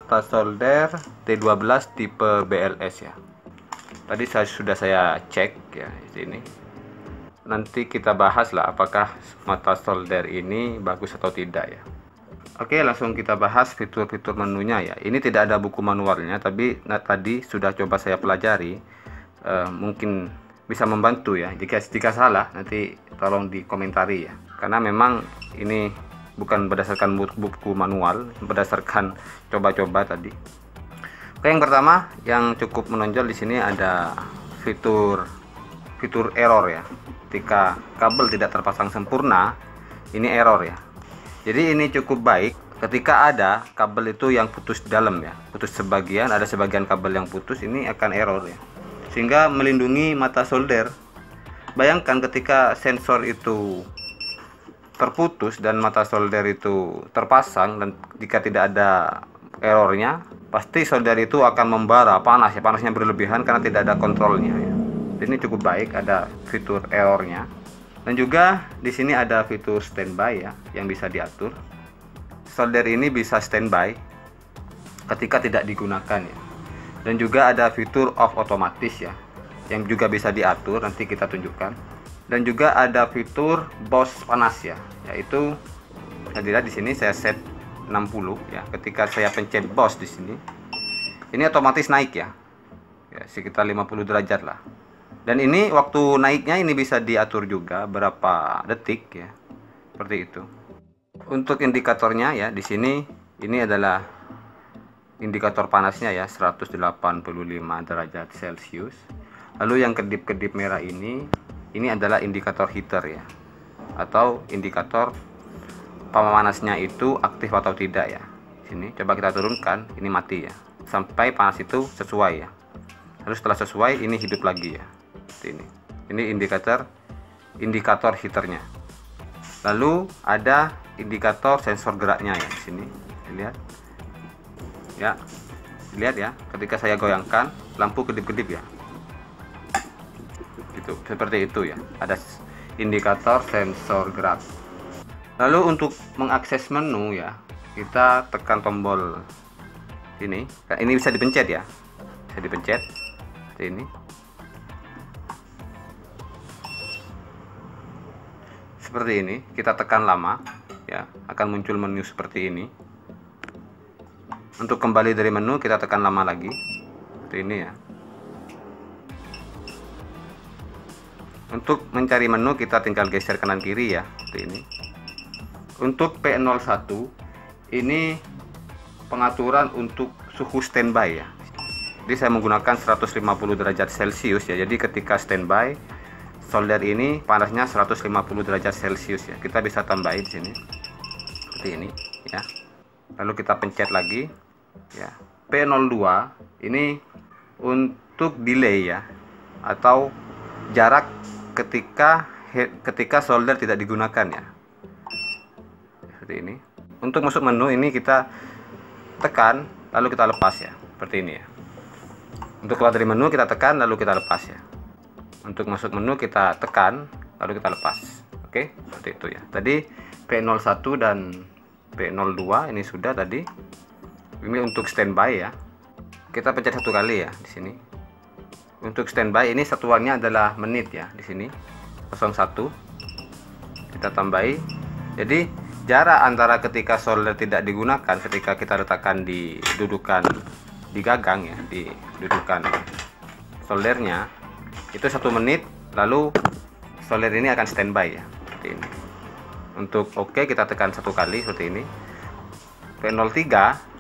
mata solder T12 tipe BLS ya. Tadi sudah saya cek ya di sini. Nanti kita bahas lah apakah mata solder ini bagus atau tidak ya. Oke, langsung kita bahas fitur-fitur menunya ya. Ini tidak ada buku manualnya, tapi tadi sudah coba saya pelajari. Mungkin bisa membantu ya. Jika salah nanti tolong dikomentari ya. Karena memang ini bukan berdasarkan buku manual, berdasarkan coba-coba tadi. Oke, yang pertama yang cukup menonjol di sini ada fitur error ya. Ketika kabel tidak terpasang sempurna, ini error ya. Jadi ini cukup baik ketika ada kabel itu yang putus dalam ya, putus sebagian, ada sebagian kabel yang putus, ini akan error ya. Sehingga melindungi mata solder. Bayangkan ketika sensor itu terputus dan mata solder itu terpasang, dan jika tidak ada errornya, pasti solder itu akan membara panas ya, panasnya berlebihan karena tidak ada kontrolnya ya. Ini cukup baik ada fitur errornya. Dan juga di sini ada fitur standby ya, yang bisa diatur. Solder ini bisa standby ketika tidak digunakan ya. Dan juga ada fitur off otomatis ya, yang juga bisa diatur, nanti kita tunjukkan. Dan juga ada fitur BOS panas ya, yaitu dilihat di sini saya set 60 ya. Ketika saya pencet BOS di sini, ini otomatis naik ya, sekitar 50 derajat lah. Dan ini waktu naiknya ini bisa diatur juga berapa detik ya, seperti itu. Untuk indikatornya ya, di sini ini adalah indikator panasnya ya, 185 derajat Celcius. Lalu yang kedip-kedip merah ini adalah indikator heater ya, atau indikator pemanasnya itu aktif atau tidak ya. Sini coba kita turunkan, ini mati ya, sampai panas itu sesuai ya. Lalu setelah sesuai ini hidup lagi ya. Ini indikator heaternya. Lalu ada indikator sensor geraknya ya di sini. Lihat. Ya. Lihat ya, ketika saya goyangkan lampu kedip-kedip ya. Gitu, seperti itu ya. Ada indikator sensor gerak. Lalu untuk mengakses menu ya, kita tekan tombol ini. Ini bisa dipencet ya. Bisa dipencet. Seperti ini. Seperti ini, kita tekan lama ya, akan muncul menu seperti ini. Untuk kembali dari menu kita tekan lama lagi, seperti ini ya. Untuk mencari menu kita tinggal geser kanan kiri ya, seperti ini. Untuk P01 ini pengaturan untuk suhu standby ya. Jadi saya menggunakan 150 derajat Celcius ya. Jadi ketika standby solder ini panasnya 150 derajat Celcius ya. Kita bisa tambahin di sini. Seperti ini ya. Lalu kita pencet lagi ya. P02 ini untuk delay ya, atau jarak ketika solder tidak digunakan ya. Seperti ini. Untuk masuk menu ini kita tekan lalu kita lepas ya. Seperti ini ya. Untuk keluar dari menu kita tekan lalu kita lepas ya. Untuk masuk menu kita tekan lalu kita lepas. Oke, seperti itu ya. Tadi P01 dan P02 ini sudah tadi. Ini untuk standby ya. Kita pencet satu kali ya di sini. Untuk standby ini satuannya adalah menit ya di sini. 01. Kita tambahi. Jadi jarak antara ketika solder tidak digunakan, ketika kita letakkan di dudukan di gagang ya, di dudukan soldernya, itu 1 menit, lalu solder ini akan standby ya, seperti ini. Untuk oke kita tekan satu kali seperti ini. P03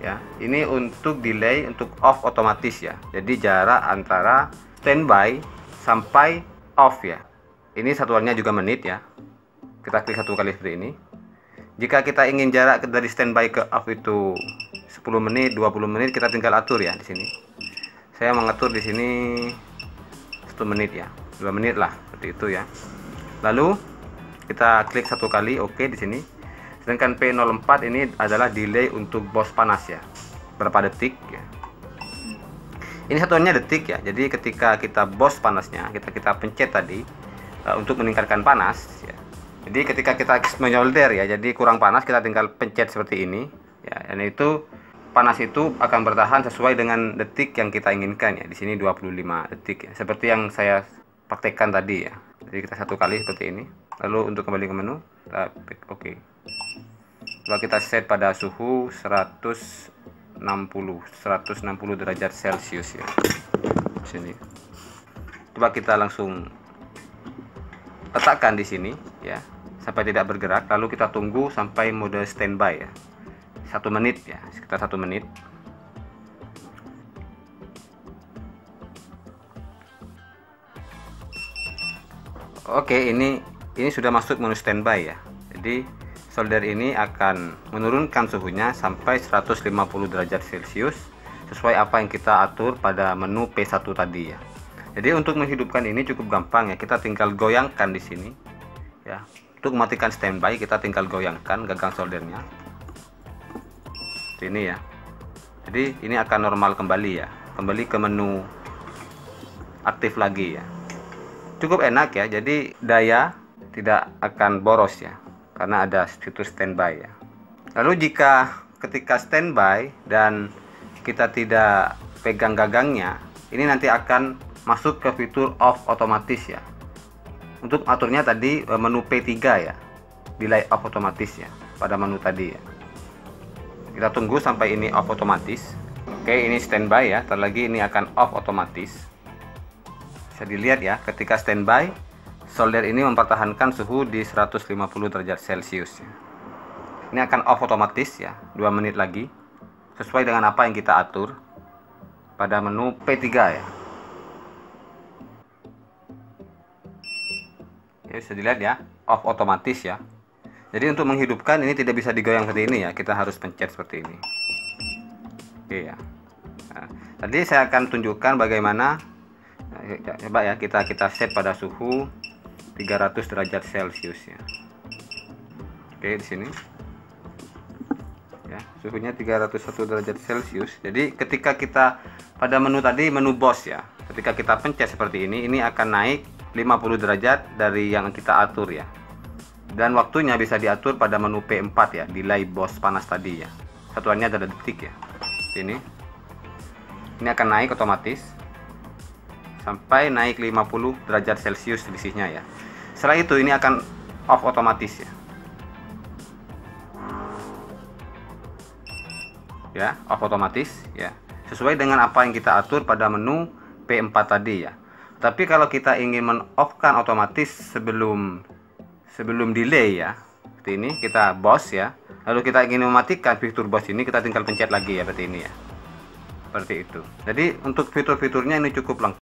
ya, ini untuk delay, untuk off otomatis ya. Jadi jarak antara standby sampai off ya. Ini satuannya juga menit ya. Kita klik satu kali seperti ini. Jika kita ingin jarak dari standby ke off itu 10 menit, 20 menit, kita tinggal atur ya di sini. Saya mengatur di sini 1 menit ya, 2 menit lah, seperti itu ya. Lalu kita klik satu kali oke di sini. Sedangkan P04 ini adalah delay untuk BOS panas ya, berapa detik ya. Ini satuannya detik ya. Jadi ketika kita BOS panasnya, kita pencet tadi untuk meningkatkan panas ya. Jadi ketika kita menyolder ya, jadi kurang panas, kita tinggal pencet seperti ini ya. Dan itu panas itu akan bertahan sesuai dengan detik yang kita inginkan ya. Di sini 25 detik ya. Seperti yang saya praktekkan tadi ya. Jadi kita satu kali seperti ini. Lalu untuk kembali ke menu, kita klik OK. Coba kita set pada suhu 160 derajat Celcius ya. Sini. Coba kita langsung letakkan di sini ya, sampai tidak bergerak. Lalu kita tunggu sampai mode standby ya. 1 menit ya, sekitar 1 menit. Oke, ini sudah masuk menu standby ya. Jadi solder ini akan menurunkan suhunya sampai 150 derajat Celcius sesuai apa yang kita atur pada menu P1 tadi ya. Jadi untuk menghidupkan ini cukup gampang ya. Kita tinggal goyangkan di sini ya. Untuk mematikan standby kita tinggal goyangkan gagang soldernya. Ini ya. Jadi ini akan normal kembali ya. Kembali ke menu aktif lagi ya. Cukup enak ya. Jadi daya tidak akan boros ya, karena ada fitur standby ya. Lalu jika ketika standby dan kita tidak pegang gagangnya, ini nanti akan masuk ke fitur off otomatis ya. Untuk aturnya tadi menu P3 ya, delay off otomatis ya, pada menu tadi ya. Kita tunggu sampai ini off otomatis. Oke, ini standby ya. Ntar lagi ini akan off otomatis. Bisa dilihat ya, ketika standby solder ini mempertahankan suhu di 150 derajat Celcius ya. Ini akan off otomatis ya, 2 menit lagi sesuai dengan apa yang kita atur pada menu P3 ya. Ya, bisa dilihat ya, off otomatis ya. Jadi untuk menghidupkan ini tidak bisa digoyang seperti ini ya, kita harus pencet seperti ini. Oke ya. Nah, tadi saya akan tunjukkan bagaimana. Coba ya, kita set pada suhu 300 derajat Celcius ya. Oke, di sini ya, suhunya 301 derajat Celcius. Jadi ketika kita pada menu tadi, menu BOSS ya, ketika kita pencet seperti ini akan naik 50 derajat dari yang kita atur ya. Dan waktunya bisa diatur pada menu P4 ya, delay BOSS panas tadi ya. Satuannya adalah detik ya. Ini akan naik otomatis sampai naik 50 derajat Celcius selisihnya ya. Setelah itu ini akan off otomatis ya. Ya, off otomatis ya. Sesuai dengan apa yang kita atur pada menu P4 tadi ya. Tapi kalau kita ingin men-off-kan otomatis sebelum delay ya, seperti ini kita BOSS ya. Lalu kita ingin mematikan fitur BOSS ini, kita tinggal pencet lagi ya, seperti ini ya. Seperti itu. Jadi untuk fitur-fiturnya ini cukup lengkap.